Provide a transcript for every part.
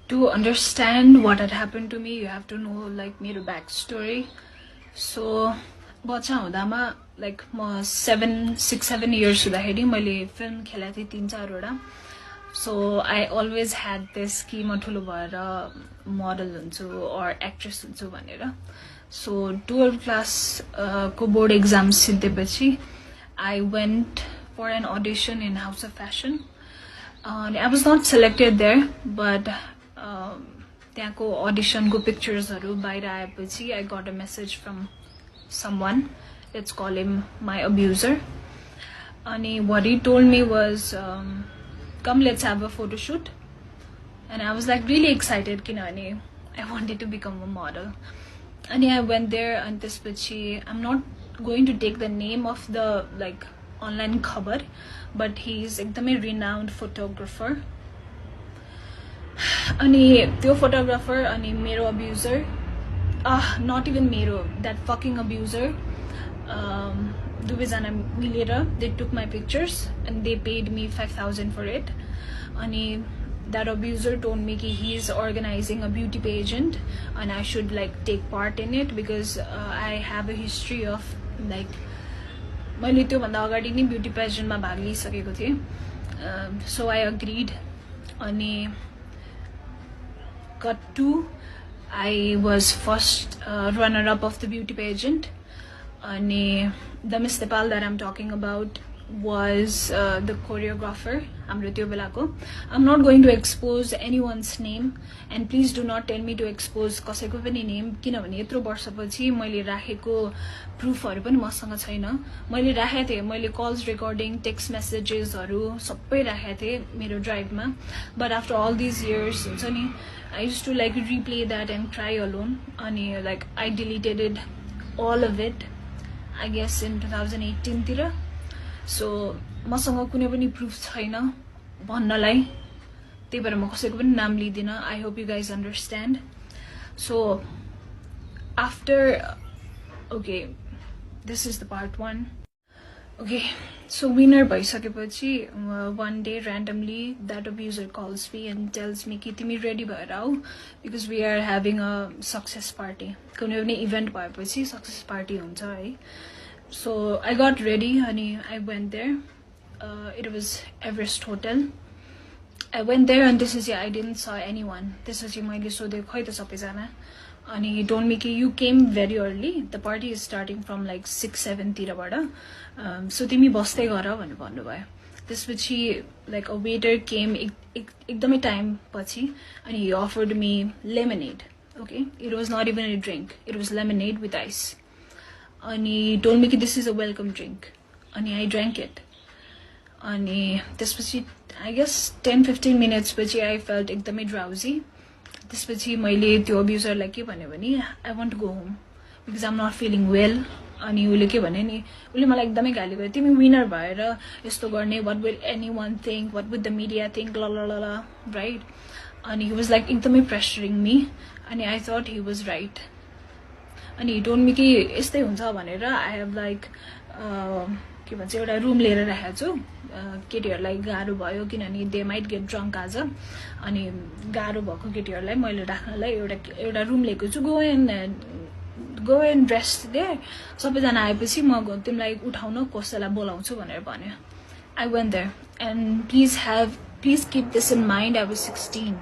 To understand what had happened to me, you have to know like my backstory. So, बच्चा हुँदामा like म 7 years हुँदाखेरि मैले film खेलेको थिएँ 3-4 वटा. So I always had this कि म ठुलो भएर model हुन्छु or actress हुन्छु भनेर. So 12th class को board exams सिद्धिएपछि I went for an audition in House of Fashion. I was not selected there, but त्यहाँको auditionको picturesहरू बाहिर आएपछि I got a message from someone. Let's call him my abuser. And what he told me was, come, let's have a photo shoot. And I was like really excited, kinani. I wanted to become a model. And I went there, and this bitchy, I'm not going to take the name of the like online khabar, but he's ekdamai renowned photographer. Ani त्यो photographer अनि मेरो abuser, not even मेरो, that fucking abuser, दुवैजना मिलेर they took my pictures and they paid me 5,000 for it. अनि that abuser told me कि he is organizing a beauty pageant and I should like take part in it because I have a history of like मैले त्यो भन्दा अगाडि नै beauty pageant मा भाग लिइसकेको थिएँ. So I agreed. अनि cut to I was first runner-up of the beauty pageant. And the Miss Nepal that I'm talking about was the choreographer. I'm not going to expose anyone's name, and please do not tell me to expose कसैको पनि name किनभने यत्रो वर्षपछि मैले राखेको प्रुफहरु पनि मसँग छैन. मैले राखेको थिएँ, मैले calls recording, text messagesहरु सबै राखेको थिएँ मेरो driveमा. But after all these years, हुन्छ नि, I used to like replay that and cry alone. And like I deleted it, all of it, I guess in 2018 तिर. So मसँग कुनै पनि proof छैन भन्नलाई, त्यही भएर म कसैको पनि नाम लिदिन. I hope you guys understand. So after, okay, this is the part 1. Okay, so winner bhaisकेपछि one day randomly that abuser calls me and tells me कि तिमी ready भएर आऊ because we are having a success party. कुनै पनि event भएपछि success party हुन्छ है. So I got ready and I went there. It was Everest Hotel. I went there and this is I didn't saw anyone. This is मैले सोधे खै त सबैजना. And he told me कि you came very early. The party is starting from like 6-7 तिरबाट. So तिमी बस्दै गर भनेर भन्नुभयो. त्यसपछि like a waiter came एकदमै time पछि and he offered me lemonade. Okay, it was not even a drink. It was lemonade with ice. And he told me that this is a welcome drink. And I drank it. And त्यसपछि I guess 10-15 minutes पछि I felt एकदमै drowsy. त्यसपछि मैले त्यो अब्युजरलाई के भन्यो भने I want to go home because I'm not feeling well. अनि उले के भने नि, उले मलाई एकदमै गाली गर्यो, तिमी विनर भएर यस्तो गर्ने, what will anyone think, what would the media think, la la la la, right? And he was like एकदमै pressuring me. And I thought he was right. And he told me कि यस्तै हुन्छ भनेर I have like के भन्छ एउटा room लिएर राखेको छु. केटीहरुलाई गाह्रो भयो किनभने they might get drunk आज. अनि गाह्रो भएको केटीहरुलाई मैले राख्नलाई एउटा रुम लिएको छु. Go and rest there. सबैजना आएपछि म तिमीलाई उठाउन कसैलाई बोलाउँछु भनेर भन्यो. I went there and please keep this in mind. I was 16.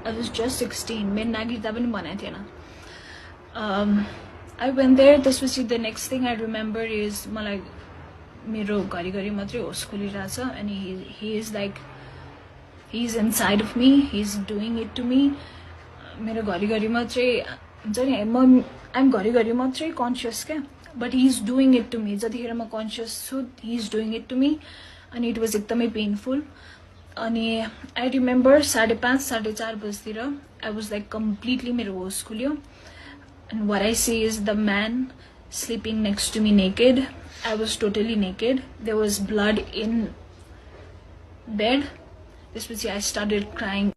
I was just 16. मेरो नागरिकता पनि बनाएको थिएन. I went there. त्यसपछि the next thing I remember is मलाई मेरो घरिघरि मात्रै होस खुलिरहेछ and he is like he's inside of me, he's doing it to me. मेरो घरिघरि मात्रै हुन्छ नि, I'm घरिघरि मात्रै conscious क्या, but he's doing it to me. जतिखेर म conscious छु, he's doing it to me and it was एकदमै painful. अनि I remember 5:30-4:30 बजेतिर I was like completely मेरो होस खुल्यो. And what I see is the man sleeping next to me naked. I was totally naked. There was blood in bed. त्यसपछि I started crying.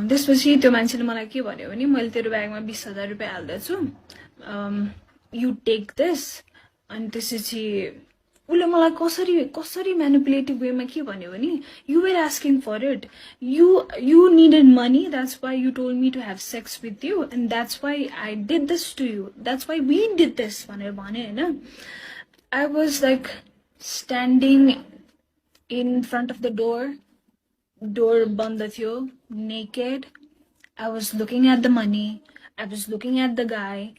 त्यसपछि त्यो मान्छेले मलाई के भन्यो भने मैले तेरो ब्यागमा 20,000 रुपैयाँ हाल्दैछु. You take this. अनि त्यसपछि उसले मलाई कसरी कसरी म्यानिपुलेटिभ वेमा के भन्यो भने you were asking for it you needed money that's why you told me to have sex with you and that's why I did this to you that's why we did this भनेर भने होइन I was like standing in front of the door बन्द थियो naked I was looking at the money, I was looking at the guy,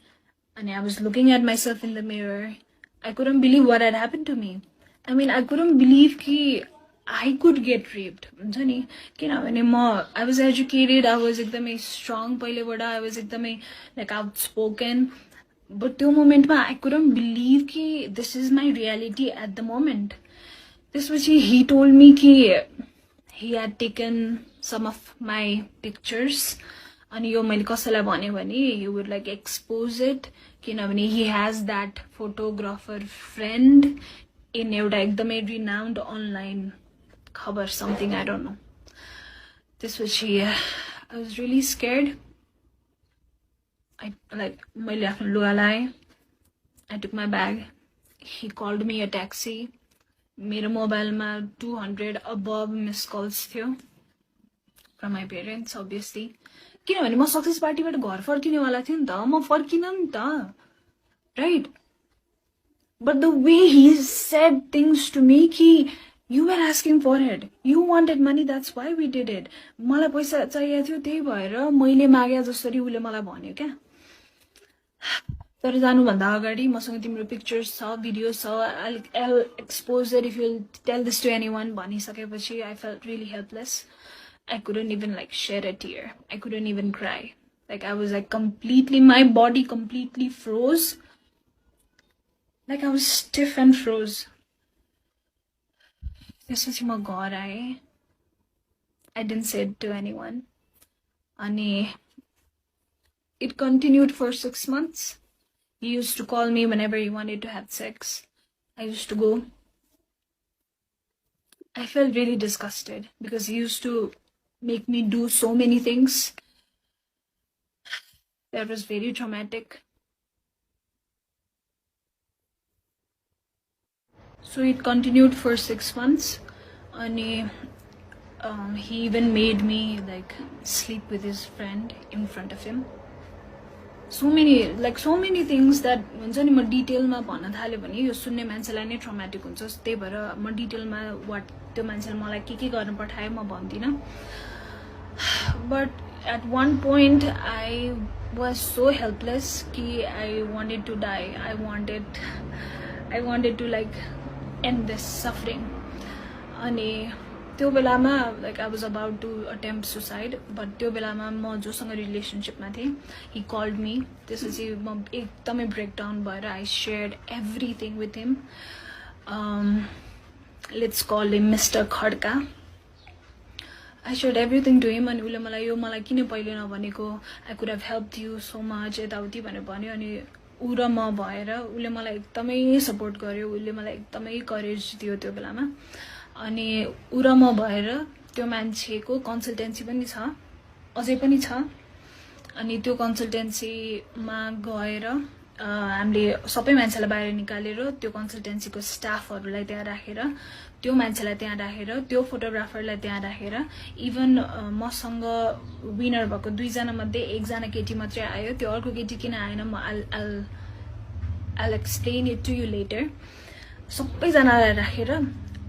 and I was looking at myself in the mirror. I couldn't believe what had happened to me. I mean, I couldn't believe that I could get raped. I was educated, I was strong, I was like outspoken. But that moment, I couldn't believe that this is my reality at the moment. This was he told me that he had taken some of my pictures and yo मैले कसैलाई भन्यो भने he would like expose it किनभने he has that photographer friend in एउटा एकदमै renowned online खबर something I don't know. This was I was really scared. I like मैले आफ्नो लुगा लाएँ. I took my bag. He called me a taxi. मेरो मोबाइलमा 200 above missed calls थियो from my parents obviously किनभने म सक्सेस पार्टीबाट घर फर्किनेवाला थिएँ नि त म फर्किन नि त right but the way he said things to me कि you were asking for it you wanted money that's why we did it मलाई पैसा चाहिएको थियो त्यही भएर मैले मागे जसरी उले मलाई भन्यो क्या तर जानुभन्दा अगाडि मसँग तिम्रो पिक्चर्स छ भिडियोस छ I'll expose it if you'll tell this to anyone भनिसकेपछि I felt really helpless. I couldn't even like shed a tear. I couldn't even cry. Like I was like completely, my body completely froze. Like I was stiff and froze. This was my God. I didn't say it to anyone. And it continued for 6 months. He used to call me whenever he wanted to have sex. I used to go. I felt really disgusted because he used to make me do so many things. That was very traumatic. So it continued for 6 months. And he even made me like sleep with his friend in front of him. So many things that हुन्छ नि म डिटेलमा भन्न थाल्यो भने यो सुन्ने मान्छेलाई नै ट्रमाटिक हुन्छ त्यही भएर म डिटेलमा वाट त्यो मान्छेले मलाई के गर्न पठायो म भन्दिनँ but at one point I was so helpless कि I wanted to die. I wanted to like end this suffering. अनि त्यो बेलामा like I was about to attempt suicide but त्यो बेलामा म जोसँग रिलेसनशिपमा थिएँ he called me. त्यसपछि म एकदमै breakdown भएर I shared everything with him. Let's call him Mr. Khadka. I shared everything to him and उसले मलाई यो मलाई किन पहिले नभनेको I could have helped you so much यताउति भनेर भन्यो अनि उ र म भएर उसले मलाई एकदमै सपोर्ट गर्यो उसले मलाई एकदमै करेज दियो त्यो बेलामा अनि उ र म भएर त्यो मान्छेको कन्सल्टेन्सी पनि छ अझै पनि छ अनि त्यो कन्सल्टेन्सीमा गएर हामीले सबै मान्छेलाई बाहिर निकालेर त्यो कन्सल्टेन्सीको स्टाफहरुलाई त्यहाँ राखेर त्यो मान्छेलाई त्यहाँ राखेर त्यो फोटोग्राफरलाई त्यहाँ राखेर इभन मसँग विनर भएको दुई जना मध्ये एकजना केटी मात्रै आयो त्यो अर्को केटी किन आएन म I'll explain it to you later. सबै जनालाई राखेर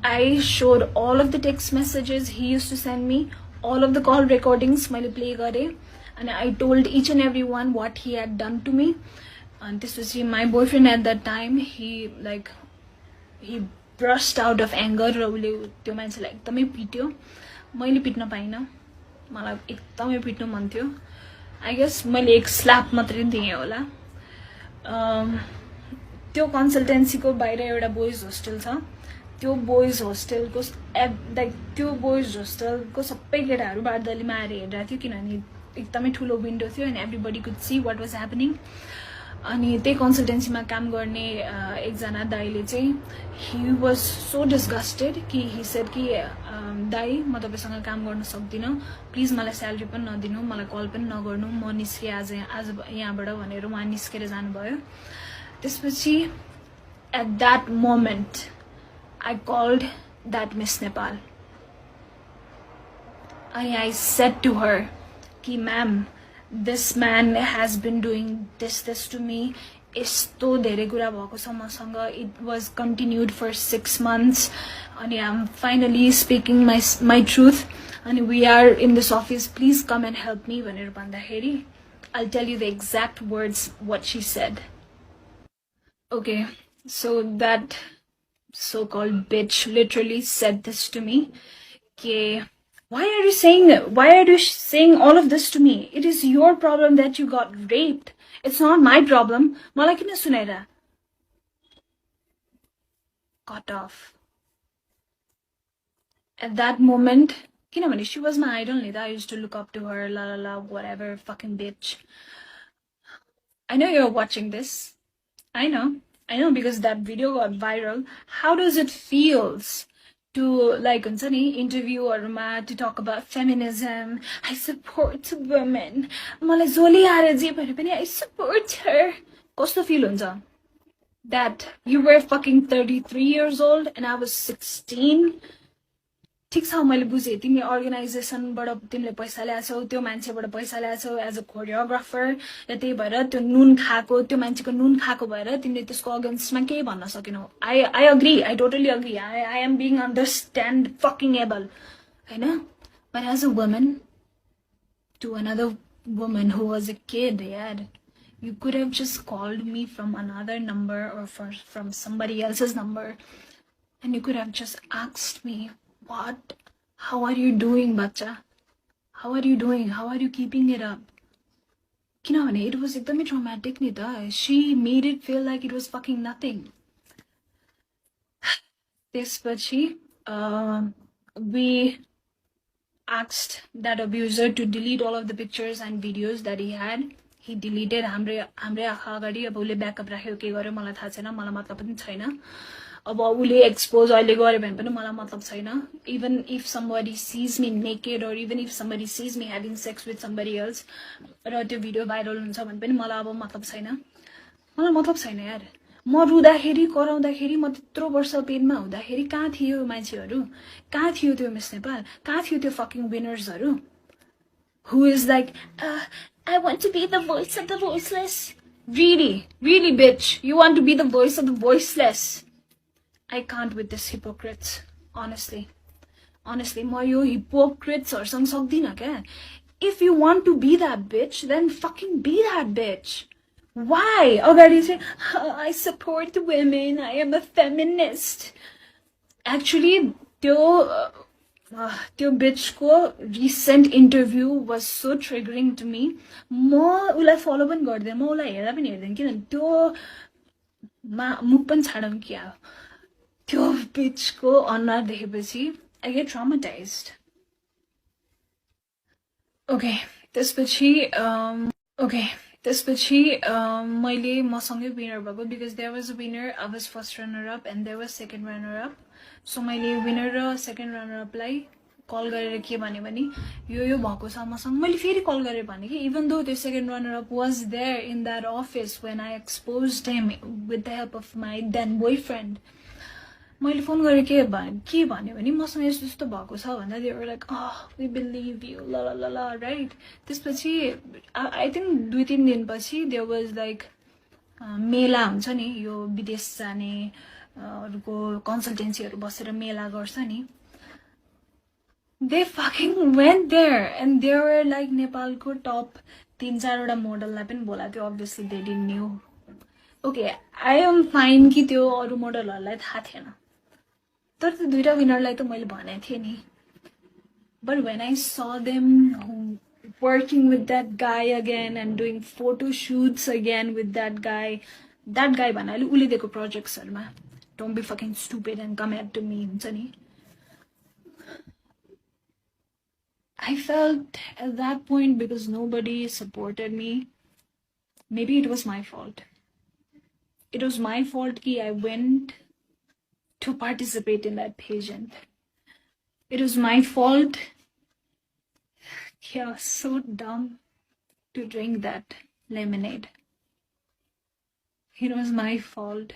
I showed all of the text messages he used to send me, all of the call recordings मैले play गरे and I told each and every one what he had done to me. And this was my boyfriend at that time. He burst out of anger र उले त्यो मान्छेलाई एकदमै पिट्यो मैले पिट्न पाइन मलाई एकदमै पिट्नु मन थियो I guess मैले एक स्ल्याप मात्रै दिएँ होला त्यो कन्सल्टेन्सीको बाहिर एउटा बोइज होस्टेल छ त्यो बोइज होस्टेलको लाइक त्यो बोइज होस्टेलको सबै केटाहरू बारदलीमा आएर हेरिरहेको थियो किनभने एकदमै ठुलो विन्डो थियो and everybody could see what was happening अनि त्यही कन्सल्टेन्सीमा काम गर्ने एकजना दाइले चाहिँ ही वाज सो डिस्गस्टेड कि ही सेड कि दाइ म तपाईसँग काम गर्न सक्दिनँ प्लिज मलाई स्यालेरी पनि नदिनु मलाई कल पनि नगर्नु म निस्के आज यहाँबाट भनेर उहाँ निस्केर जानुभयो त्यसपछि at that moment I called that Miss Nepal. I said to her, "Ki ma'am, this man has been doing this to me. यस्तो धेरै कुरा भएको छ मसँग. It was continued for 6 months. And I'm finally speaking my truth. And we are in this office. Please come and help me." भनेर भन्दाखेरि I'll tell you the exact words what she said. Okay, so that so-called bitch literally said this to me. Okay, why are you saying all of this to me? It is your problem that you got raped. It's not my problem. Malai kina sunaira? Cut off. At that moment, kinabhane she was my idol ni. I used to look up to her, la la la, whatever, fucking bitch. I know you're watching this. I know because that video got viral. How does it feels to like interview or to talk about feminism? I support women. Malai zoli aare je bhane pani I support her. Kasto feel huncha? That you were fucking 33 years old and I was 16. ठिक छ मैले बुझेँ तिमी अर्गनाइजेसनबाट तिमीले पैसा ल्याछौ त्यो मान्छेबाट पैसा ल्याछौ एज अ कोरियोग्राफर र त्यही भएर त्यो नुन खाएको त्यो मान्छेको नुन खाएको भएर तिमीले त्यसको अगेन्स्टमा केही भन्न सकेनौ I agree I totally agree I am being understand fucking able हैन but as a woman to another woman who was a kid, yeah, you could have just called me from another number or from somebody else's number and you could have just asked me, what? How are you doing, bacha? How are you doing? How are you keeping it up? Kinabhane it was ekdamai traumatic ni ta. She made it feel like it was fucking nothing. त्यसपछि we asked that abuser to delete all of the pictures and videos that he had. He deleted हाम्रै आँखा अगाडि अब उसले backup राख्यो के गर्यो मलाई थाहा छैन मलाई मतलब पनि छैन अब उसले एक्सपोज अहिले गर्यो भने पनि मलाई मतलब छैन even if somebody sees me naked or even if somebody sees me having sex with somebody else र त्यो भिडियो भाइरल हुन्छ भने पनि मलाई अब मतलब छैन यार म रुँदाखेरि कराउँदाखेरि म त्यत्रो वर्ष पेनमा हुँदाखेरि कहाँ थियो मान्छेहरू कहाँ थियो त्यो मिस नेपाल कहाँ थियो त्यो fucking विनर्सहरू who is like I want to be the voice of the voiceless. Really bitch, you want to be the voice of the voiceless. I can't with this hypocrites, honestly म यो hypocrites सक्दिन क्या if you want to be that bitch then fucking be that bitch. Why? Already say, I support women, I am a feminist. Actually, त्यो bitch को recent interview was so triggering to me. म उलाई follow पनि गर्दैन, म उलाई हेर्दा पनि हेर्दैन किन त्यो मुख पनि छाडौँ क्या त्यो bitch को अनुहार देखेपछि I get traumatized. Okay, त्यसपछि मैले मसँगै विनर भएको because there was a winner, I was first runner up and there was second runner up. So मैले विनर र सेकेन्ड रनर अपलाई कल गरेर के भने यो भएको छ मसँग मैले फेरि कल गरेर भने कि even though the second runner up was there in that office when I exposed him with the help of my then boyfriend. मैले फोन गरेर के भन्यो भने मसँग यस्तो भएको छ भन्दा they were like, oh, we believe you, la la la la, right? त्यसपछि I think 2-3 दिनपछि there was like मेला हुन्छ नि यो विदेश जाने अरूको कन्सल्टेन्सीहरू बसेर मेला गर्छ नि they fucking went there and they were like नेपालको टप 3-4 वटा मोडललाई पनि बोलाएको थियो obviously they didn't knew. Okay, I am fine कि त्यो अरू मोडलहरूलाई थाहा थिएन तर त्यो दुईटा विनरलाई त मैले भनेको थिएँ नि but when I saw them working with that guy again and doing photo shoots again with that guy भन्नाले उले दिएको प्रोजेक्ट्सहरुमा don't be fucking stupid and come at to me हुन्छ नि I felt at that point because nobody supported me. Maybe it was my fault. It was my fault that I went to participate in that pageant. It was my fault. Yeah, so dumb to drink that lemonade. It was my fault.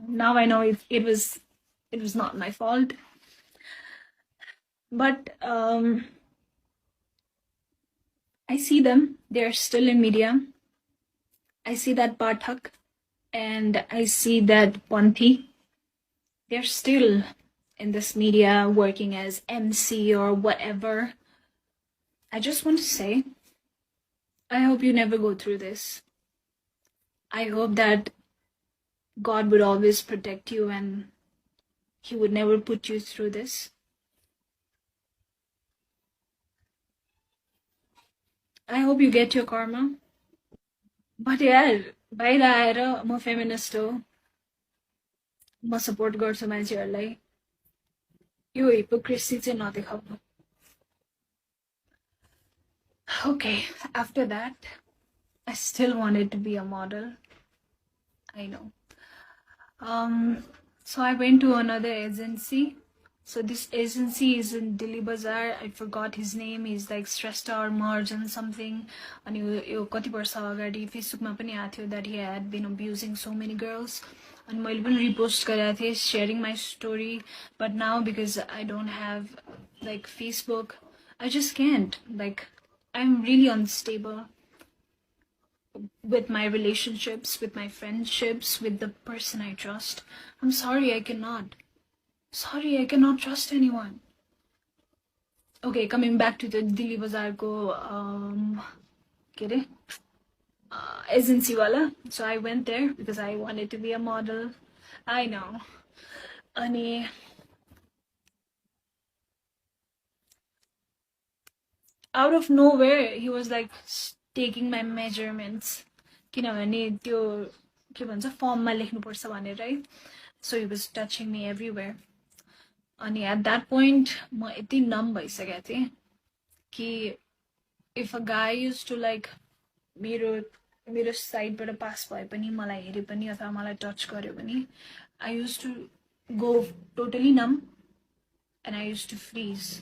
Now I know it was not my fault. But I see them. They're still in media. I see that Pathak and I see that Panthi. They're still in this media working as MC or whatever. I just want to say, I hope you never go through this. I hope that God would always protect you and He would never put you through this. I hope you get your karma. But यार बाहिर आएर म feminist हो म support गर्छु मान्छेहरूलाई यो hypocrisy चाहिँ नदेखाउनु. Okay, after that, I still wanted to be a model. I know. So I went to another agency. So this agency is in Delhi Bazaar. I forgot his name. He's like Shrestha or Marjan something. And you kati barsa agadi Facebook ma pani athyo that he had been abusing so many girls. And मैले पनि repost गरेको थिएँ sharing my story. But now because I don't have like Facebook, I just can't. Like I'm really unstable with my relationships, with my friendships, with the person I trust. I'm sorry, I cannot. Sorry, I cannot trust anyone. Okay, coming back to the Delhi Bazaar ko agency wala. So I went there because I wanted to be a model. I know. Ani out of nowhere, he was like taking my measurements. किनभने त्यो के भन्छ फर्ममा लेख्नुपर्छ भनेर है. So he was touching me everywhere. अनि at that point म यति numb भइसकेको थिएँ कि if a guy used to like मेरो साइडबाट पास भए पनि मलाई हेरे पनि अथवा मलाई टच गर्यो भने I used to go totally numb and I used to freeze.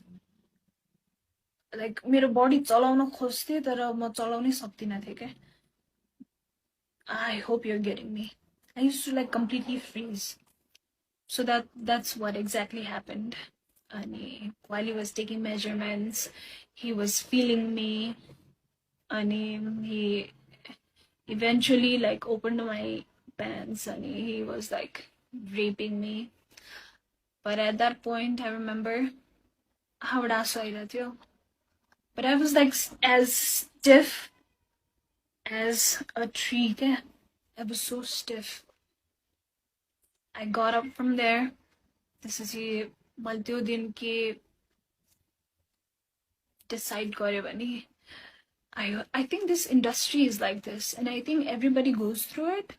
Like मेरो body चलाउन खोज्थे तर म चलाउनै सक्दिनँ थिएँ के. I hope you're getting me. I used to like completely freeze. So that's what exactly happened. And while he was taking measurements, he was feeling me. And he eventually like opened my pants and he was like raping me. But at that point, I remember how but I was like as stiff as a tree. I was so stiff. I got up from there. This is the त्यो दिन के decide गर्यो भने I think this industry is like this and I think everybody goes through it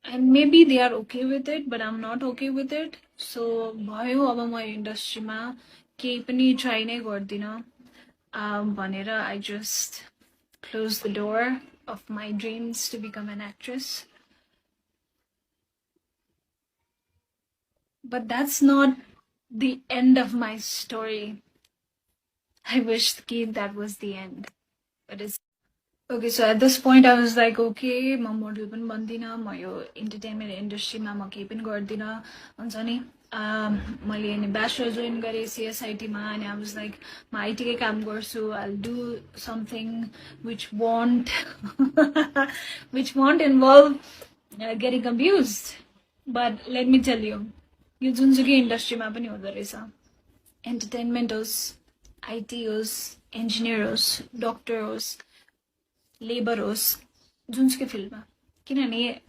and maybe they are okay with it but I'm not okay with it. So भयो अब म इन्डस्ट्रीमा केही पनि ट्राई नै गर्दिन भनेर I just closed the door of my dreams to become an actress. But that's not the end of my story. I wish that was the end. But it's okay, so at this point I was like, okay, म model पनि बन्दिनँ म यो entertainment इन्डस्ट्रीमा म केही पनि गर्दिनँ हुन्छ नि. मैले अनि ब्याचलर जोइन गरेँ सिएसआइटीमा अनि I was like म आइटीकै काम गर्छु. I'll do something which won't involve getting abused. But let me tell you, यो जुनसुकै इन्डस्ट्रीमा पनि हुँदो रहेछ. एन्टरटेनमेन्ट होस्, आइटी होस्, इन्जिनियर होस्, डक्टर होस्, लेबर होस्, जुनसुकै फिल्डमा. किनभने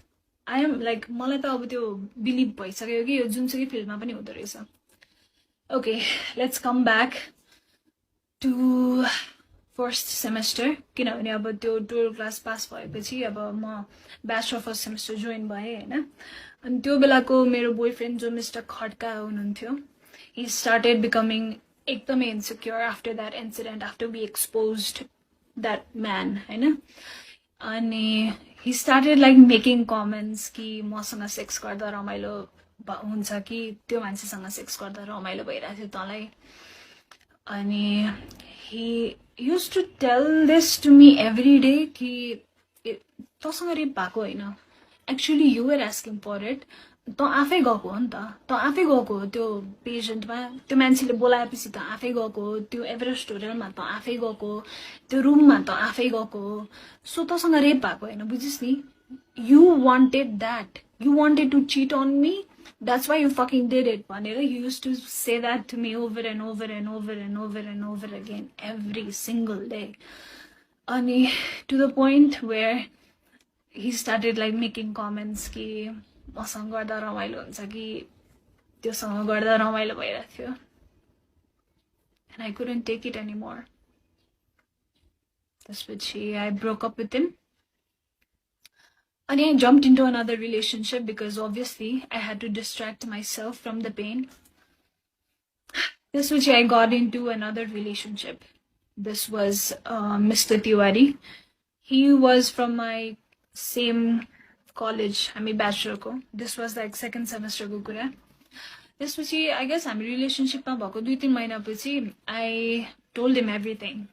आई एम लाइक मलाई त अब त्यो बिलिभ भइसक्यो कि यो जुनसुकै फिल्डमा पनि हुँदो रहेछ. Okay, let's come back to first semester. किनभने अब त्यो 12 क्लास पास भएपछि अब म ब्याचलर फर्स्ट सेमेस्टर जोइन भएँ होइन. अनि त्यो बेलाको मेरो बोयफ्रेन्ड जो मिस्टर खड्का हुनुहुन्थ्यो, he started becoming एकदमै insecure after that incident, after we exposed that man, होइन. अनि he started like making comments कि मसँग सेक्स गर्दा रमाइलो हुन्छ कि त्यो मान्छेसँग सेक्स गर्दा रमाइलो भइरहेको थियो तँलाई. अनि he used to tell this to me every day कि तँसँग रेप भएको होइन, actually you were asking for it, त आफै गएको हो नि त आफै गएको हो त्यो पेसेन्टमा त्यो मान्छेले बोलाएपछि त आफै गएको हो त्यो एभरेस्ट होटलमा त आफै गएको हो त्यो रुममा त आफै गएको हो सो तसँग रेप भएको होइन बुझिस् नि you wanted that you wanted to cheat on me that's why you fucking did it भनेर you use to say that to me over and over and over and over and over again every single day अनि to the point where he started like making comments कि मसँग गर्दा रमाइलो हुन्छ कि त्योसँग गर्दा रमाइलो भइरहेको थियो and I couldn't take it anymore. त्यसपछि I broke up with him and I jumped into another relationship because obviously I had to distract myself from the pain. त्यसपछि I got into another relationship. This was Mr. Tiwari. He was from my same college. हामी ब्याचलरको this was like second सेमेस्टरको कुरा त्यसपछि I guess हामी रिलेसनसिपमा भएको 2-3 महिनापछि I told him everything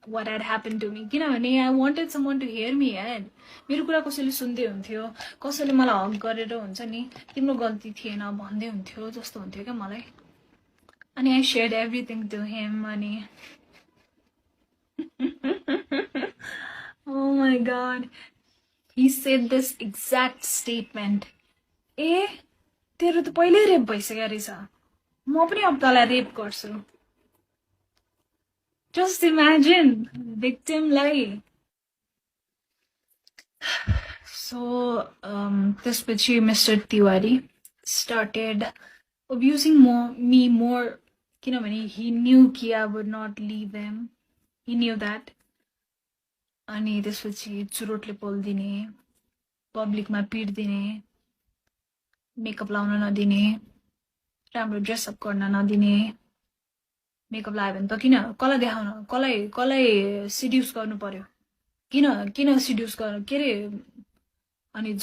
what had happen to me किनभने I wanted someone to hear me यार मेरो कुरा कसैले सुन्दै हुन्थ्यो कसैले मलाई हक गरेर हुन्छ नि तिम्रो गल्ती थिएन भन्दै हुन्थ्यो जस्तो हुन्थ्यो क्या मलाई अनि आई सेयर्ड एभ्रिथिङ टु हिम अनि oh my god he said this exact statement ए तेरो त पहिल्यै रेप भइसक्यो रहेछ म पनि अब तँलाई रेप गर्छु जस्ट इमेजिन भिक्टिमलाई सो त्यसपछि mister Tiwari started abusing me more किनभने he knew कि I would not leave him he knew that अनि त्यसपछि चुरोटले पोल्दिने पब्लिकमा पिट्दिने मेकअप लाउन नदिने राम्रो ड्रेसअप गर्न नदिने मेकअप लगायो भने त किन कसलाई देखाउन कसलाई सिड्युस गर्नु पर्यो किन सिड्युस गर्नु के अरे अनि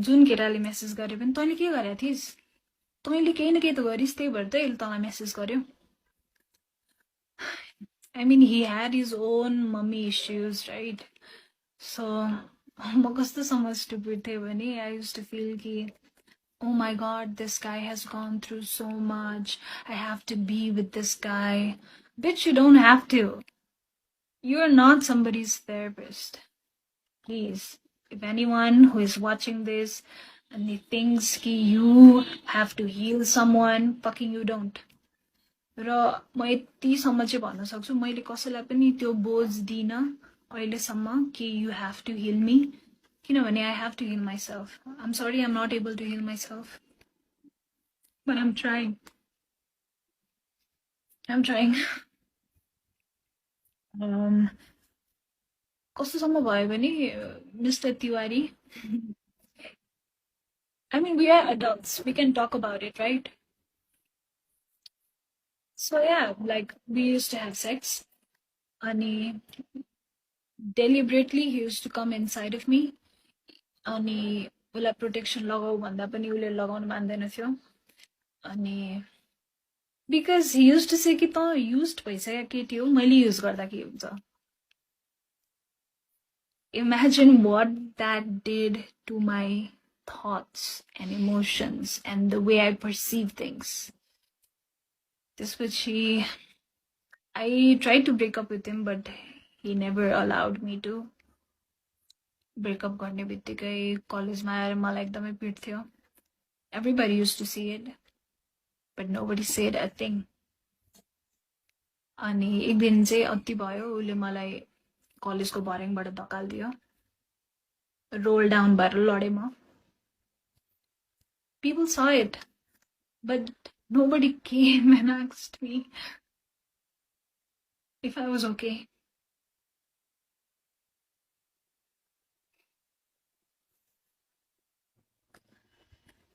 जुन केटाले मेसेज गरे पनि तैँले के गरेका थिइस् तैँले केही न केही त गरिस् त्यही भएर त यसले तँलाई मेसेज गर्यो I mean, he had his own mummy issues, right? So, म कस्तोसम्म stupid थिएँ भने I used to feel कि oh my god, this guy has gone through so much. I have to be with this guy. Bitch, you don't have to. You're not somebody's therapist. Please, if anyone who is watching this and they thinks कि you have to heal someone, fucking you don't. र म यतिसम्म चाहिँ भन्न सक्छु मैले कसैलाई पनि त्यो बोझ दिन अहिलेसम्म कि you have to heal me किनभने I have to heal myself I am sorry I am not able to heal myself but I am trying कस्तोसम्म भयो भने mister Tiwari I mean we are adults we can talk about it right So yeah, like we used to have sex and deliberately he used to come inside of me अनि उसलाई protection लगाऊ भन्दा पनि उसले लगाउन मान्दैन थियो अनि because he use to say कि त युज्ड भइसक्यो केटी हो मैले युज गर्दा के हुन्छ imagine what that did to my thoughts and emotions and the way I perceive things त्यसपछि I tried to break up with him, but he never allowed me to. Break up गर्ने बित्तिकै कलेजमा आएर मलाई एकदमै पिट्थ्यो Everybody used to see it, but nobody said a thing. अनि एक दिन चाहिँ अति भयो उसले मलाई कलेजको भर्याङबाट धकाल्दियो रोल डाउन भएर लडे म People saw it, but nobody came and asked me if I was okay.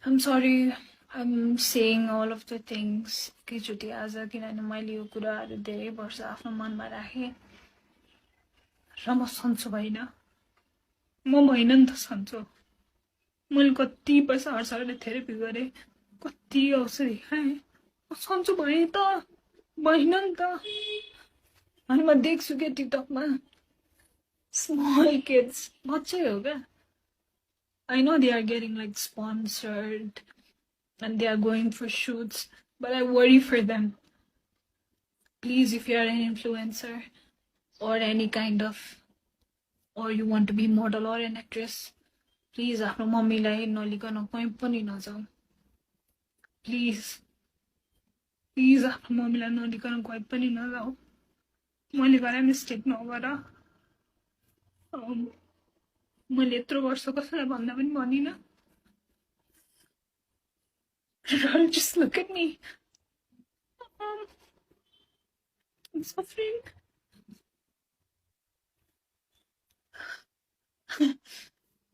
I'm sorry, I'm saying all of the things एकैचोटि आज किनभने मैले यो कुराहरू धेरै वर्ष आफ्नो मनमा राखेँ र म सन्चो भइन म भइन नि त सन्चो मैले कति पैसा खर्च गरेर थेरेपी गरेँ कति औषधि खाएँ म सन्चो भएँ त भइन नि त अनि म देख्छु क्या टिकटकमा स्मल किड्स बच्चै हो क्या I know they are getting like sponsored and they are going for shoots, but I worry for them. Please, if you are an influencer or any kind of, or you want to be model or an actress, please आफ्नो मम्मीलाई नलिकन कहीँ पनि नजाऊ. Please, please आफ्नो मम्मीलाई नलिकन कहीँ पनि नजाऊ. मैले गरे मिस्टेक नगर. मैले यत्रो वर्ष कसैलाई भन्दा पनि भनिनँ. Just look at me. I'm suffering.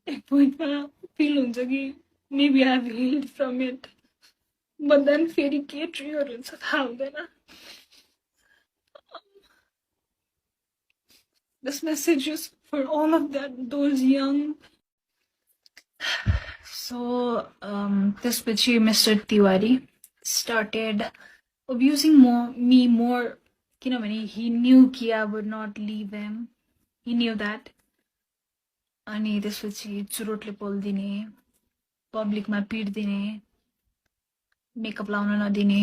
एक पोइन्टमा फिल हुन्छ कि maybe I've healed from it, but then फेरि के ट्रिगर हुन्छ थाहा हुँदैन. This message is for all of those young. So, त्यसपछि Mr. Tiwari started abusing me more, किनभने he knew कि I would not leave him. He knew that. अनि त्यसपछि चुरोटले पोल्दिने, पब्लिकमा पिट्दिने, मेकअप लाउन नदिने,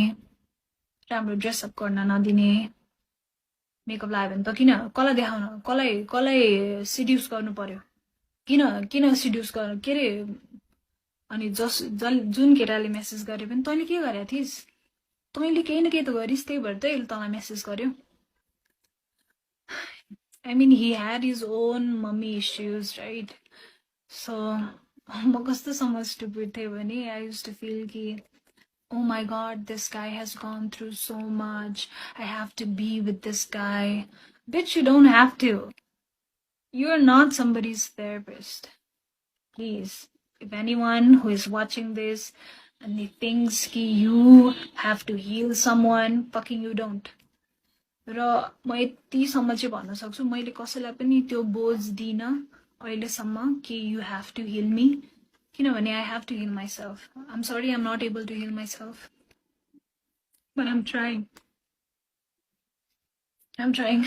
राम्रो ड्रेसअप गर्न नदिने. मेकअप लगायो भने त किन कसलाई देखाउन, कसलाई सिड्युस गर्नु पर्यो, किन सिड्युस गर्नु, के अरे. अनि जुन केटाले मेसेज गरे पनि तैँले के गरेका थिइस्, तैँले केही न केही त गरिस्, त्यही भएर तैँले तँलाई मेसेज गर्यो. I mean, he had his own mummy issues, right? So, म कस्तोसम्म stupid थिएँ भने I used to feel कि oh my god, this guy has gone through so much. I have to be with this guy. Bitch, you don't have to. You're not somebody's therapist. Please, if anyone who is watching this and he thinks कि you have to heal someone, fucking you don't. र म यतिसम्म चाहिँ भन्न सक्छु, मैले कसैलाई पनि त्यो बोझ दिइनँ अहिलेसम्म कि you have to heal me. किनभने I have to heal myself. I'm sorry I'm not able to heal myself. But I'm trying. I'm trying.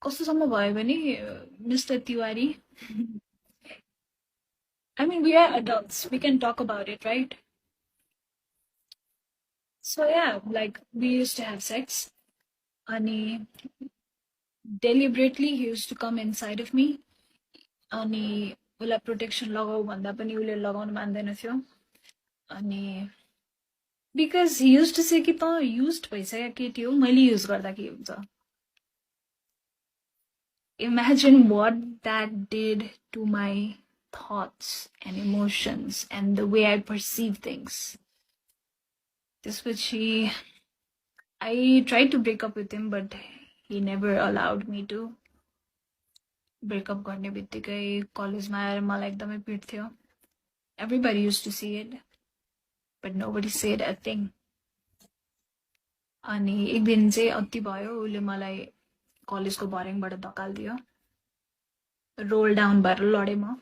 कस्तोसम्म भयो भने Mr. Tiwari. I mean, we are adults. We can talk about it, right? So yeah, like we used to have sex. Ani deliberately he used to come inside of me. Ani उसलाई protection लगाऊ भन्दा पनि उसले लगाउन मान्दैन थियो. अनि because he used to say कि त used भइसक्यो केटी हो, मैले युज गर्दा के हुन्छ. Imagine what that did to my thoughts and emotions and the way I perceive things. त्यसपछि I tried to break up with him, but he never allowed me to. Break up गर्ने बित्तिकै कलेजमा आएर मलाई एकदमै पिट्थ्यो. Everybody used to see it, but nobody said a thing. अनि एक दिन चाहिँ अति भयो, उसले मलाई कलेजको भर्याङबाट धकाल्दियो. रोल डाउन भएर लडे म.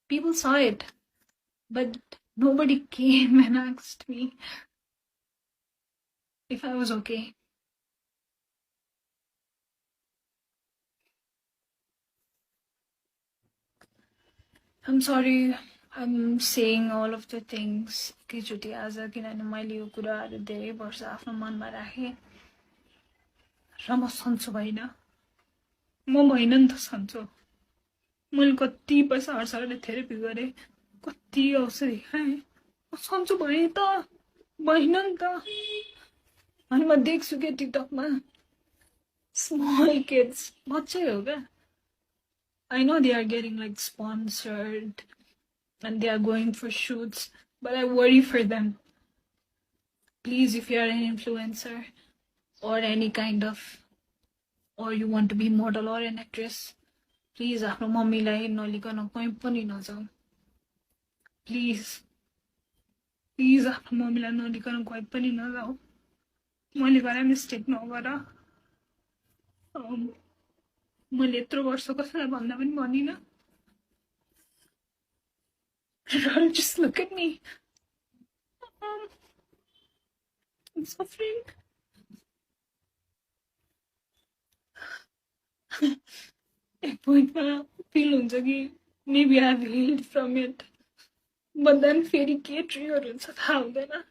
People saw it, but nobody came and asked me if I was okay. I'm sorry I'm saying all of the things एकैचोटि आज, किनभने मैले यो कुराहरू धेरै वर्ष आफ्नो मनमा राखेँ र म सन्चो भइन. म भइन नि त सन्चो. मैले कति पैसा खर्च थेरेपी गरेँ, कति औषधि खाएँ, म सन्चो भएँ त, भइन नि त. अनि म देख्छु के टिकटकमा स्मल किड्स, बच्चै हो क्या. I know they are getting like sponsored and they are going for shoots, but I worry for them. Please, if you are an influencer or any kind of, or you want to be model or an actress, please आफ्नो मम्मीलाई नलिकन कहीँ पनि नजाऊ. Please, please आफ्नो मम्मीलाई नलिकन कहीँ पनि नजाऊ. मैले गरे मिस्टेक नगर. मैले यत्रो वर्ष कसैलाई भन्दा पनि भनिनँ. Just look at me. I'm suffering. एक पोइन्टमा फिल हुन्छ कि maybe I've healed from it, but then फेरि के trigger हुन्छ थाहा हुँदैन.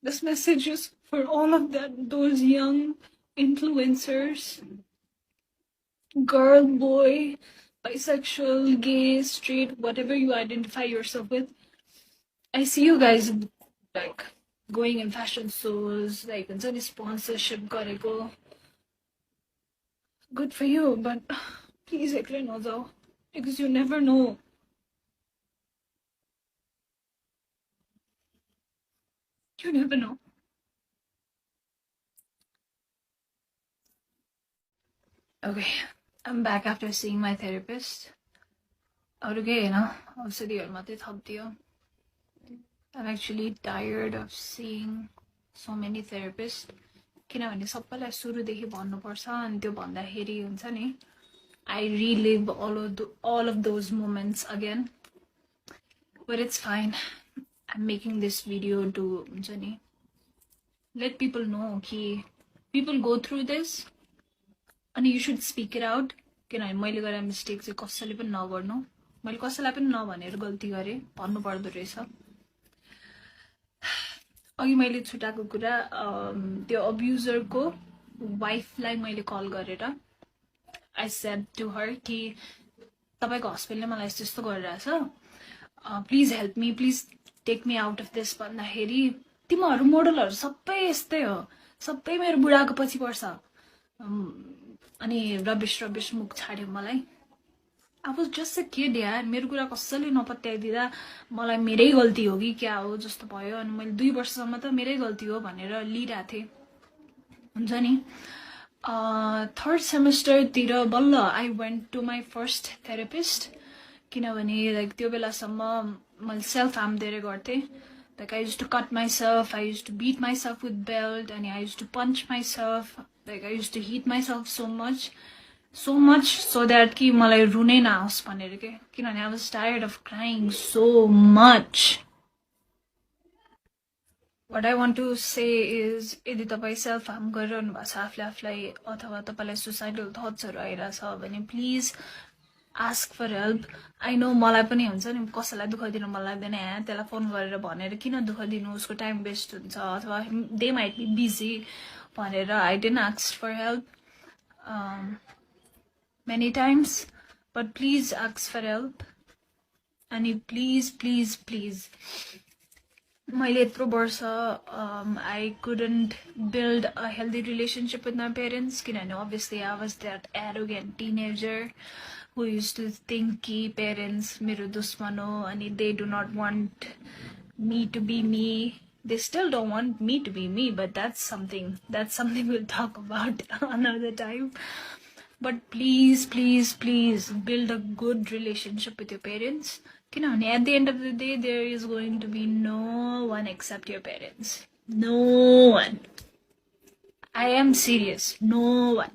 This message is for all of those young influencers, girl, boy, bisexual, gay, straight, whatever you identify yourself with. I see you guys like going in fashion shows, like any sponsorship गरेको. Good for you, but please एक्लै नजाऊ, because you never know. You never know. Okay, I'm back after seeing my therapist. अरू केही हैन, औषधिहरु मात्रै थपिदियो. I'm actually tired of seeing so many therapists. किनभने सबैलाई सुरुदेखि भन्नुपर्छ अनि त्यो भन्दाखेरि हुन्छ नि, I relive all of those moments again. But it's fine. I'm making this video to हुन्छ नि, let people know कि people go through this and you should speak it out. किनभने मैले गरेको मिस्टेक चाहिँ कसैले पनि नगर्नु. मैले कसैलाई पनि नभनेर गल्ती गरे, भन्नु पर्दो रहेछ. अघि मैले छुटाएको कुरा, त्यो अब्युजरको वाइफलाई मैले कल गरेर I said to her कि तपाईको हस्बेन्डले मलाई यस्तो गरिरहेछ, please help me, please take me out of this भन्दाखेरि तिमीहरू मोडलहरू सबै यस्तै हो, सबै मेरो बुढाको पछि पर्छ अनि रबिश मुख छाड्यो मलाई. I was just a kid यार, मेरो कुरा कसैले नपत्याइदिँदा मलाई मेरै गल्ती हो कि क्या हो जस्तो भयो. अनि मैले 2 वर्षसम्म त मेरै गल्ती हो भनेर लिइरहेको थिएँ, हुन्छ नि. थर्ड सेमेस्टरतिर बल्ल I went to my first therapist. किनभने लाइक त्यो बेलासम्म मैले सेल्फ हार्म धेरै गर्थेँ. Like I used to cut myself, I used to beat myself with belt, and I used to punch myself. Like I used to hit myself so much so that कि मलाई रुनै नआओस् भनेर के. किनभने I was tired of crying so much. What I want to say is, यदि तपाईँ self harm गरिरहनु भएको छ आफूले आफूलाई, अथवा तपाईँलाई सुसाइडल थट्सहरू आइरहेछ भने please ask for help. I know मलाई पनि हुन्छ नि, कसैलाई दुःख दिनु मन लाग्दैन, त्यसलाई फोन गरेर भनेर किन दुःख दिनु, उसको टाइम वेस्ट हुन्छ, अथवा they might be busy भनेर I didn't ask for help many times, but please ask for help. अनि please मैले यत्रो वर्ष I couldn't build a healthy relationship with my parents किनभने obviously I was that arrogant teenager who used to think कि parents मेरो दुश्मन हो अनि they do not want me to be me. They still don't want me to be me, but that's something we'll talk about another time. But please build a good relationship with your parents. किनभने at the end of the day, there is going to be no one except your parents. No one. I am serious. No one.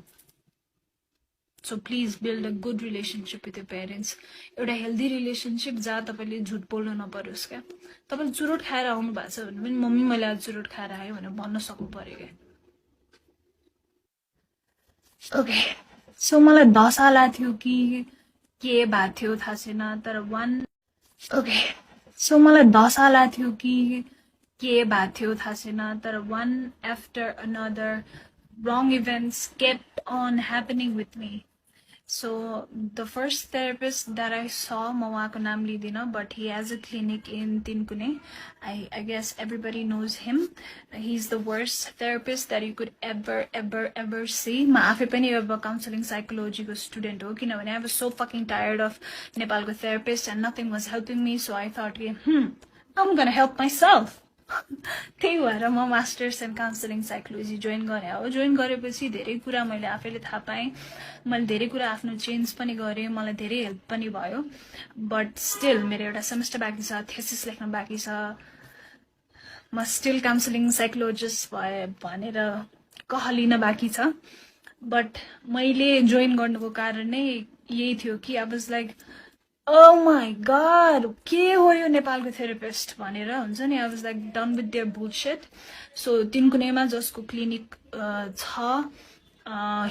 So please build a good relationship with your parents. एउटा healthy relationship जहाँ तपाईले झुट बोल्नु नपरोस् क्या. तपाईले चुरोट खाएर आउनु भएको छ भने पनि मम्मी मैले आज चुरोट खाएर आएँ भनेर भन्न सक्नु पर्यो क्या. Okay. So मलाई 10 साल थियो कि के भएको थियो थाहा छैन, तर Okay. So मलाई 10 साल थियो कि के भएको थियो थाहा छैन, तर one after another wrong events kept on happening with me. So the first therapist that I saw, म उहाँको नाम लिदिन, but he has a clinic in Tinkune. I guess everybody knows him. He's the worst therapist that you could ever see. म आफै पनि अब counseling psychology को student हो, किनभने I was so fucking tired of नेपालको therapist and nothing was helping me. So I thought, I'm gonna help myself. त्यही भएर म masters in counselling psychology join गरे हो. जोइन गरेपछि धेरै कुरा मैले आफैले थाहा पाएँ, मैले धेरै कुरा आफ्नो चेन्ज पनि गरेँ, मलाई धेरै हेल्प पनि भयो. बट स्टिल मेरो एउटा सेमेस्टर बाँकी छ, थेसिस लेख्न बाँकी छ, म स्टिल काउन्सिलिङ साइकोलोजिस्ट भए भनेर कहलिन बाँकी छ. बट मैले जोइन गर्नुको कारण नै यही थियो कि I was like, oh my god, के हो यो नेपालको थेरापिस्ट भनेर हुन्छ नि. I was like done with their bullshit. So तिनकुनेमा जसको क्लिनिक छ,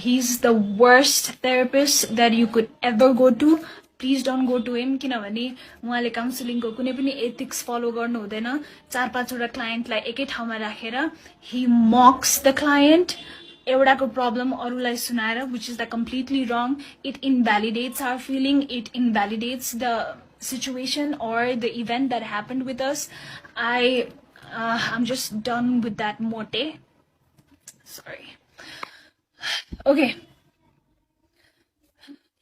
He's the worst therapist that you could ever go to. Please don't go to him. किनभने उहाँले काउन्सिलिङको कुनै पनि एथिक्स फलो गर्नु हुँदैन. 4-5 क्लाइन्टलाई एकै ठाउँमा राखेर he mocks the client. एउटाको प्रब्लम अरूलाई सुनाएर, which is completely wrong. It invalidates our feeling. It invalidates the situation or the event that happened with us. I'm just done with that mote. Sorry. Okay.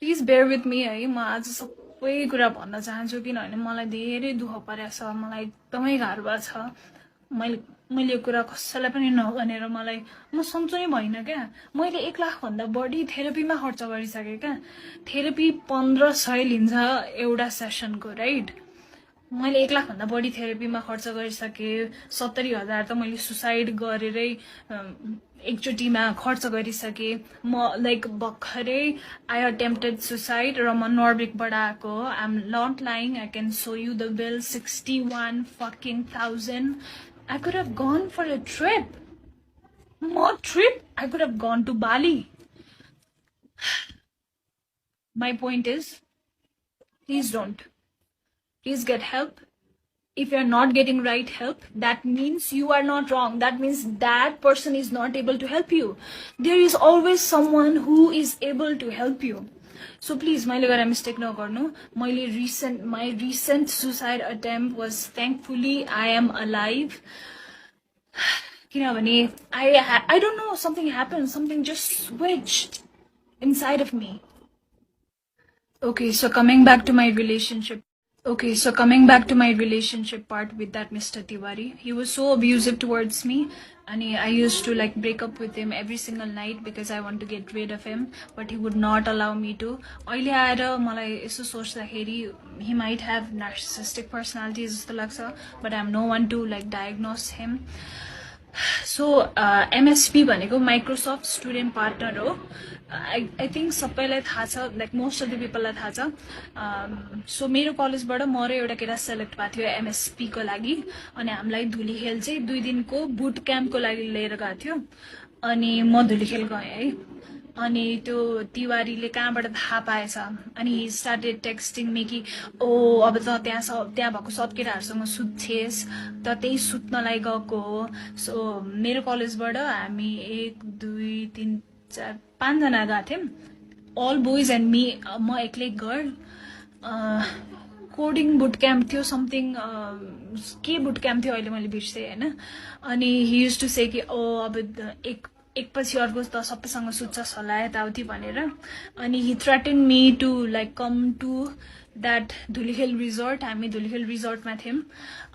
Please bear with me है. म आज सबै कुरा भन्न चाहन्छु किनभने मलाई धेरै दुःख परेछ. मलाई एकदमै गाह्रो भएको छ. मैले यो कुरा कसैलाई पनि नभनेर म सन्चो नै भइन क्या. मैले 1 लाख भन्दा बढी थेरापीमा खर्च गरिसके क्या. थेरापी 1500 लिन्छ एउटा सेसनको, राइट? मैले 1 लाख भन्दा बढी थेरापीमा खर्च गरिसके. 70,000 त मैले सुसाइड गरेरै एकचोटीमा खर्च गरिसके. म लाइक भर्खरै I attempted suicide र म नर्बिकबाट आएको. I'm not lying. I can show you the bill. 61,000. I could have gone for a trip. More trip. I could have gone to Bali. My point is, please don't. Please get help. If you're not getting right help, that means you are not wrong. That means that person is not able to help you. There is always someone who is able to help you. So please, मैले गरेर mistake नगर्नु. My recent suicide attempt was, thankfully I am alive. किनभने I don't know, something happened, something just switched inside of me. Okay, so coming back to my relationship part with that Mr. Tiwari. He was so abusive towards me, and I used to like break up with him every single night because I want to get rid of him, but he would not allow me to. अहिले आएर मलाई यसो सोच्दाखेरि he might have narcissistic personality जस्तो लाग्छ, but I'm no one to like diagnose him. So MSP भनेको Microsoft Student Partner हो. I think सबैलाई थाहा छ, like most of the people लाई थाहा छ. So मेरो कलेजबाट म र एउटा केटा सेलेक्ट भएको थियो MSP को लागि. अनि हामीलाई धुलीखेल चाहिँ 2 दिनको बुट क्याम्पको लागि लिएर गएको थियो. अनि म धुलीखेल गएँ है. अनि त्यो तिवारीले कहाँबाट थाहा पाएछ. अनि he started texting me कि अब त त्यहाँ भएको सब केटाहरूसँग सुत्छेस, त त्यही सुत्नलाई गएको हो. सो मेरो कलेजबाट हामी 1 2 3 4 5 जना गएको थियौँ. all boys and me. म एक्लै गर्ल. कोडिङ बुट क्याम्प थियो, समथिङ के बुट क्याम्प थियो अहिले मैले बिर्सेँ हैन. अनि he used to say कि अब एक पछि अर्को त सबैसँग सुत्छस् होला यताउति भनेर. अनि he threatened me to like come to that Dhulikhel resort. हामी धुलीखेल रिजोर्टमा थियौँ.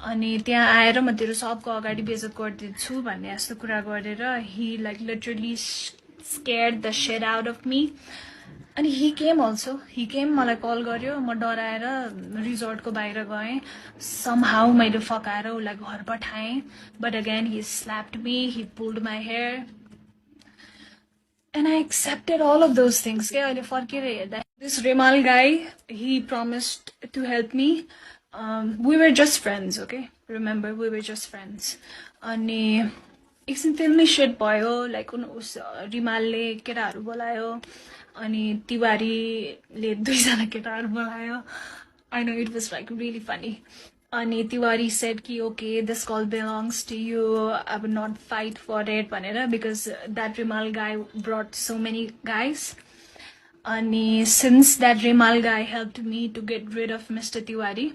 अनि त्यहाँ आएर म तेरो सबको अगाडि बेइज्जत गरिदिन्छु भन्ने यस्तो कुरा गरेर he like literally scared the shit out of me. अनि he came also. He came, मलाई कल गर्यो. म डराएर रिजोर्टको बाहिर गएँ. Somehow मैले फकाएर उसलाई घर पठाएँ. But again he slapped me. He pulled my hair. And I accepted all of those things. This Remal guy, he promised to help me. We were just friends, okay? Remember, we were just friends. And एकछिन फिल्मी set भयो. Like उस रिमालले केटाहरू बोलायो अनि तिवारीले 2 जना केटाहरू बोलायो. I know, it was like really funny. अनि तिवारी said कि okay, this call belongs to you. I would not fight for it भनेर, because that Rimal guy brought so many guys. अनि since that Rimal guy helped me to get rid of Mr. Tiwari,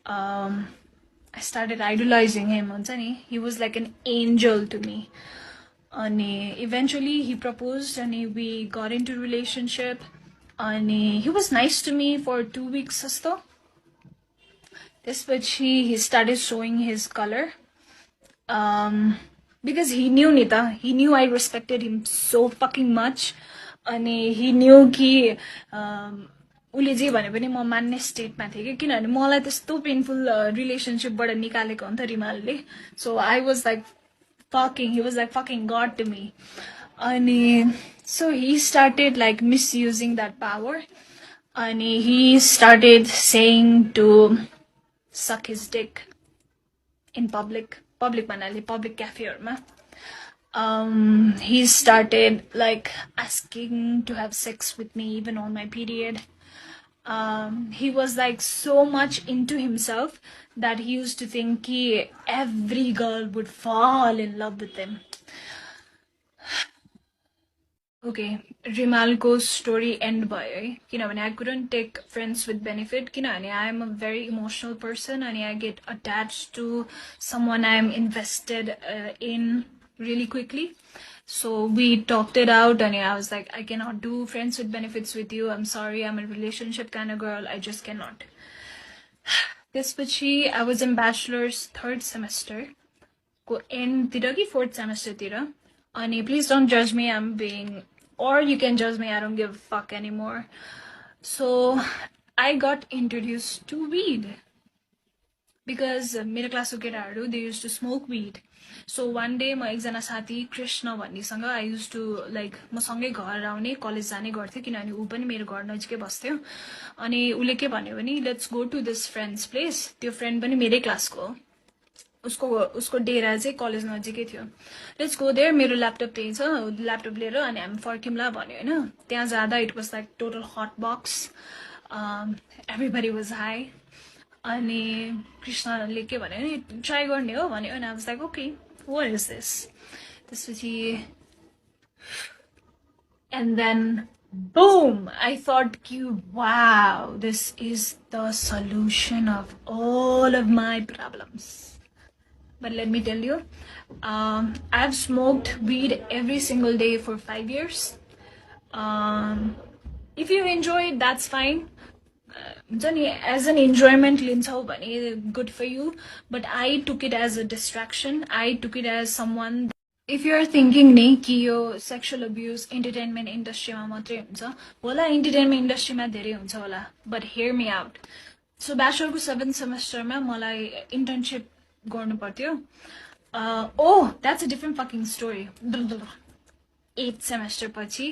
I started idolizing him. He was like an angel to me. And eventually he proposed and we got into relationship. And he was nice to me for 2 weeks or so. This which he started showing his color. Because he knew Nita. He knew I respected him so fucking much. And he knew कि उले जे भने पनि म मान्ने स्टेटमा थिए कि किनभने मलाई त्यस्तो पेनफुल रिलेसनशिपबाट निकालेको हो नि त रिमालले. So I was like fucking, he was like fucking God to me. And so he started like misusing that power. And he started saying to suck his dick in public manali, public cafe. He started like asking to have sex with me even on my period. He was like so much into himself that he used to think every girl would fall in love with him. Okay, Rimalco's story end by I couldn't take friends with benefit. I am a very emotional person and I get attached to someone I'm invested in really quickly. So we talked it out and I was like, I cannot do friends with benefits with you. I'm sorry, I'm a relationship kind of girl. I just cannot. त्यसपछि I was in bachelor's third semester को end तिर कि fourth semester तिर अनि please don't judge me, I'm being, or you can judge me, I don't give a fuck anymore. So I got introduced to weed because मेरो क्लासको केटाहरू they used to smoke weed. So one day म एकजना साथी Krishna भन्नेसँग I used to like म सँगै घर आउने कलेज जाने गर्थेँ किनभने ऊ पनि मेरो घर नजिकै बस्थ्यो अनि उसले के भन्यो भने let's go to this friend's place त्यो फ्रेन्ड पनि मेरै क्लासको हो उसको डेरा चाहिँ कलेज नजिकै थियो लेट्स गो देयर मेरो ल्यापटप त्यही छ ल्यापटप लिएर अनि हामी फर्क्यौँला भन्यो होइन त्यहाँ जाँदा it was like total hot box everybody was high अनि कृष्णले के भन्यो भने ट्राई गर्ने हो भन्यो अनि I was like okay what is this त्यसपछि and then boom, I thought wow, this is the solution of all of my problems. But let me tell you, I've smoked weed every single day for 5 years. If you enjoy it, that's fine. As an enjoyment, good for you. But I took it as a distraction. I took it as someone. If you're thinking कि यो sexual abuse entertainment industry मा मात्रै हुन्छ होला entertainment industry मा धेरै हुन्छ होला but hear me out. So bachelor को 7th semester मा मलाई internship गर्नु पर्थ्यो. Oh, that's a different fucking story. 8th semester पछि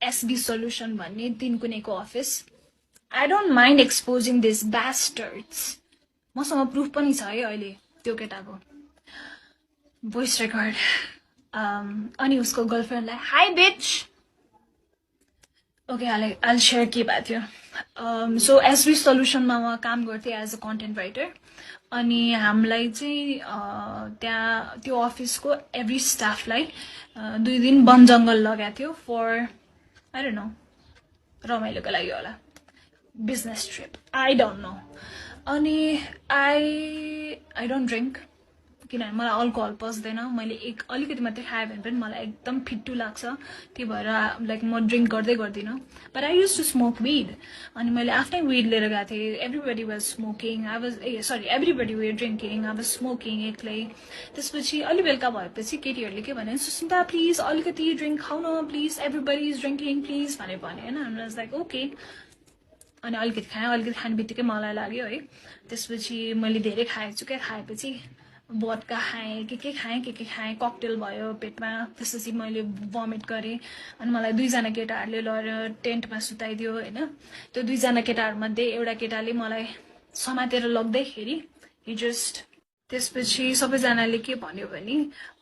SB Solution भन्ने 3 कुनेको office. I don't mind exposing these bastards. मसँग proof पनि छ है अहिले त्यो केटाको. Voice record. अनि उसको गर्लफ्रेन्डलाई hi bitch. Okay, I'll share के भएको थियो. So SB Solution मा म काम गर्थेँ as a content writer. अनि हामीलाई चाहिँ त्यहाँ त्यो अफिसको एभ्री स्टाफलाई 2 दिन वन जंगल लगाएको थियो for I don't know रमाइलोको लागि होला business trip I don't know अनि I don't drink किनभने मलाई अल्कोहल पस्दैन मैले एक अलिकति मात्रै खाए भने पनि मलाई एकदम फिट्टु लाग्छ त्यही भएर लाइक म ड्रिंक गर्दै गर्दिन but I used to smoke weed अनि मैले आफ्नै weed लिएर गएको थिएँ everybody was smoking everybody were drinking I was smoking एक्लै त्यसपछि अलि बेलुका भएपछि केटीहरूले के भने सुस्मिता प्लिज अलिकति ड्रिंक खाऊ न please everybody is drinking please भने हैन I was like okay अनि अलिकति खाएँ अलिकति खाने बित्तिकै मलाई लाग्यो है त्यसपछि मैले धेरै खाएछु के खाएपछि वोडका खाएँ के खाएँ ककटेल भयो पेटमा त्यसपछि मैले भमिट गरेँ अनि मलाई 2 जना केटाहरूले लगेर टेन्टमा सुताइदियो हैन त्यो 2 जना केटाहरुमध्ये एउटा केटाले मलाई समातेर लग्दैखेरि he just त्यसपछि सबैजनाले के भन्यो भने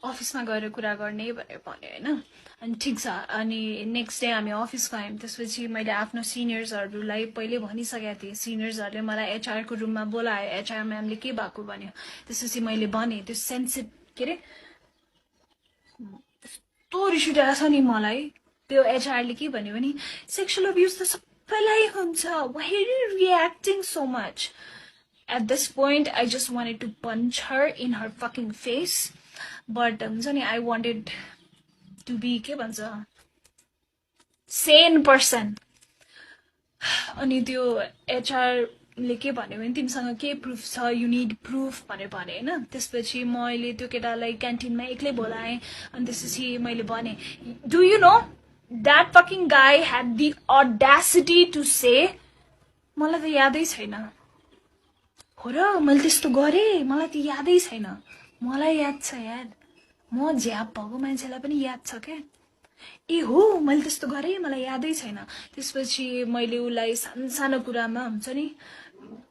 अफिसमा गएर कुरा गर्ने भनेर भन्यो हैन अनि ठीक छ अनि नेक्स्ट डे हामी अफिस गयौं त्यसपछि मैले आफ्नो सिनियर्सहरुलाई पहिले भनिसकेको थिएँ सिनियर्सहरुले मलाई एचआर को रुममा बोलायो एचआर म्यामले के भएको भन्यो त्यसपछि मैले भने त्यो सेन्सिटिभ के रे तो रिस उठेको छ नि मलाई त्यो एचआरले के भन्यो भने सेक्सुअल अब्युज त सबैलाई हुन्छ why are you reacting so much at this point I just wanted to punch her in her fucking face but I wanted to be के भन्छ sane person अनि त्यो एचआर ले के भन्यो भने तिमीसँग के प्रुफ छ यु नीड प्रुफ भनेर भने हैन त्यसपछि मैले त्यो केटालाई क्यान्टिनमा एक्लै बोलाएँ अनि त्यसपछि मैले भने do you know that fucking guy had the audacity to say मलाई त यादै छैन हो र मैले त्यस्तो गरे मलाई त यादै छैन मलाई याद छ यार म झ्याप भएको मान्छेलाई पनि याद छ के ए हो मैले त्यस्तो गरे मलाई यादै छैन त्यसपछि मैले उलाई सानो कुरामा हुन्छ नि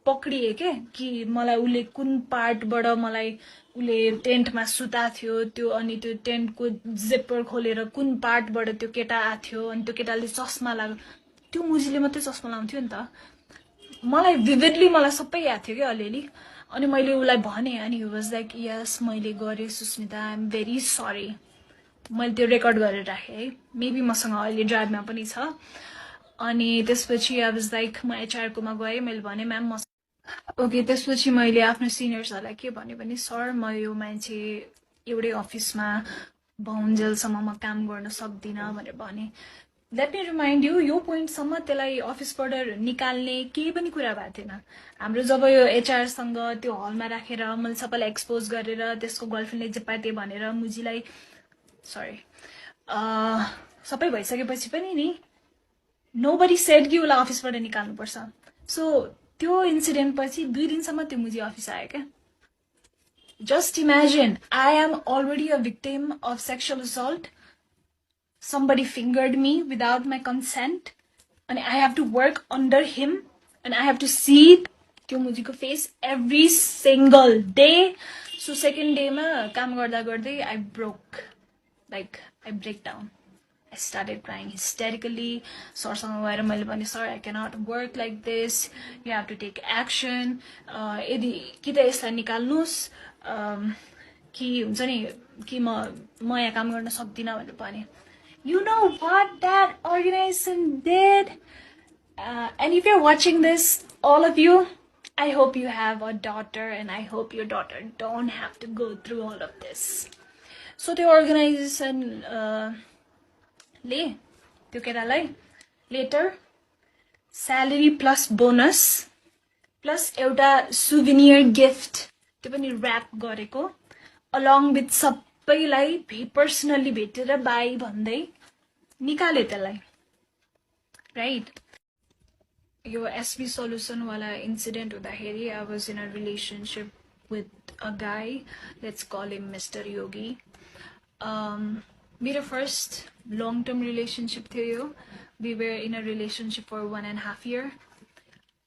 पक्रिए के कि मलाई उसले कुन पार्टबाट मलाई उसले टेन्टमा सुता थियो त्यो अनि त्यो टेन्टको जिप्पर खोलेर कुन पार्टबाट त्यो केटा आथ्यो अनि त्यो केटाले चस्मा लाग्यो त्यो मुजीले मात्रै चस्मा लाउँथ्यो नि त मलाई भिभिडली मलाई सबै याद थियो क्या अलिअलि अनि मैले उसलाई भने अनि हि वाज लाइक यस मैले गरेँ Susmita I am very sorry मैले त्यो रेकर्ड गरेर राखेँ है मेबी मसँग अहिले ड्राइभमा पनि छ अनि त्यसपछि आई वाज लाइक म एचआरकोमा गएँ मैले भने म्याम म ओके त्यसपछि मैले आफ्नो सिनियर्सहरूलाई के भने पनि सर म यो मान्छे एउटै अफिसमा बहुन्जेलसम्म म काम गर्न सक्दिनँ भनेर भने लेट मी रिमाइन्ड यो पोइन्टसम्म त्यसलाई अफिसबाट निकाल्ने केही पनि कुरा भएको थिएन हाम्रो जब यो एचआरसँग त्यो हलमा राखेर मैले सबैलाई एक्सपोज गरेर त्यसको गर्लफ्रेन्डले जे पाए त्यो भनेर मुजीलाई सरी सबै भइसकेपछि पनि नि नोबडी सेड कि उसलाई अफिसबाट निकाल्नुपर्छ सो त्यो इन्सिडेन्ट पछि 2 दिनसम्म त्यो मुजी अफिस आयो क्या just imagine I am already a victim of sexual assault somebody fingered me without my consent and I have to work under him and I have to see त्यो मुजीको face every single day so second day मा काम गर्दा गर्दै I broke like I break down I started crying hysterically सरसँग गएर मैले भने sir I cannot work like this you have to take action यदि कि त यसलाई निकाल्नुस् कि हुन्छ नि कि म यहाँ काम गर्न सक्दिनँ भनेर भने You know what that organization did? And if you're watching this, all of you, I hope you have a daughter and I hope your daughter don't have to go through all of this. So the organization त्यो केटालाई later salary plus bonus plus एउटा souvenir gift त्यो पनि wrap गरेको along with सबैलाई personally भेटेर bye भन्दै निकाले त्यसलाई राइट यो एसबी सल्युसन वाला इन्सिडेन्ट हुँदाखेरि I was in a relationship with a guy let's call him mister Yogi मेरो फर्स्ट लङ टर्म रिलेसनशिप थियो यो we were in a relationship for 1.5 year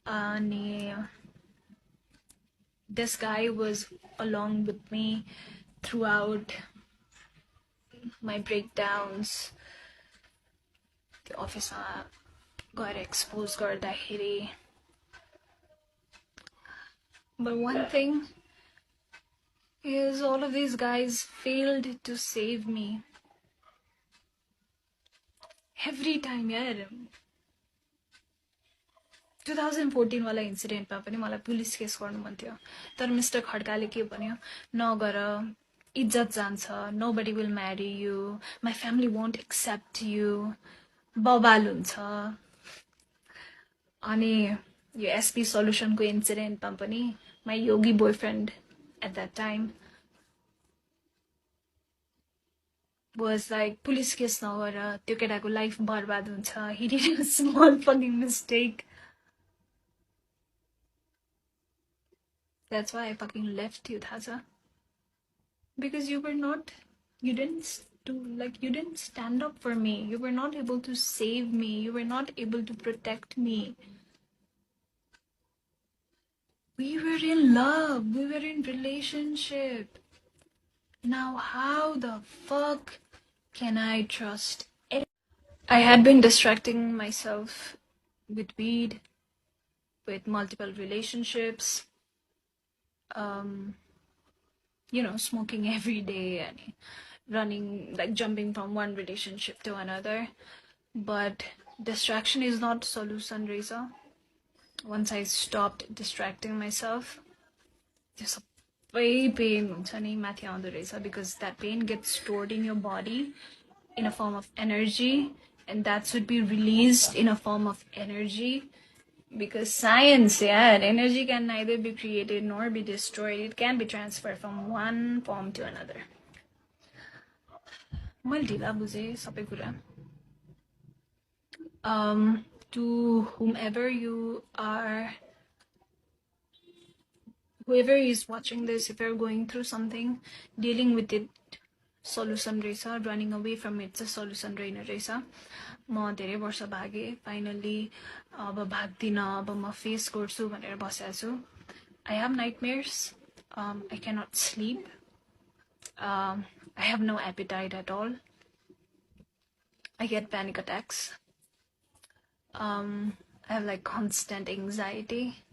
अनि this guy was along with me throughout my breakdowns the office got exposed गर्दाखेरि but one thing is all of these guys failed to save me every time यार 2014 वाला इन्सिडेन्टमा पनि मलाई police case गर्नु मन थियो तर मिस्टर खड्काले के भन्यो नगर इज्जत जान्छ nobody will marry you my family won't accept you बबाल हुन्छ अनि यो एसपी सल्युसनको इन्सिडेन्टमा पनि my yogi boyfriend at that time was like police case नगर त्यो केटाको लाइफ बर्बाद हुन्छ he did a small fucking mistake that's why I fucking left you थाहा छ because you didn't stand up for me you were not able to save me you were not able to protect me we were in love we were in relationship now how the fuck can I trust I had been distracting myself with weed with multiple relationships smoking every day and running like jumping from one relationship to another but distraction is not solution Reza once I stopped distracting myself there's a pain हुन्छ नि माथि आउँदो रहेछ because that pain gets stored in your body in a form of energy and that should be released in a form of energy because science energy can neither be created nor be destroyed it can be transferred from one form to another मैले ढिला बुझेँ सबै कुरा to whoever is watching this if you're going through something dealing with it solution रहेछ, running away from it चाहिँ solution रहेन रहेछ. म धेरै वर्ष भागे, finally अब भाग्दिन, अब म face गर्छु भनेर बसेको छु. I have nightmares. I cannot sleep. I have no appetite at all. I get panic attacks. I have like constant anxiety.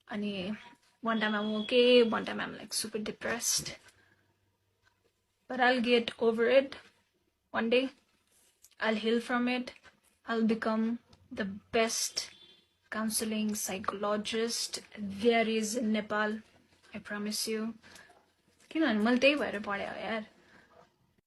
And one time I'm okay, one time I'm like super depressed. But I'll get over it one day. I'll heal from it. I'll become the best counseling psychologist there is in Nepal. I promise you. किनभने मैले त्यही भएर पढेँ हो यार.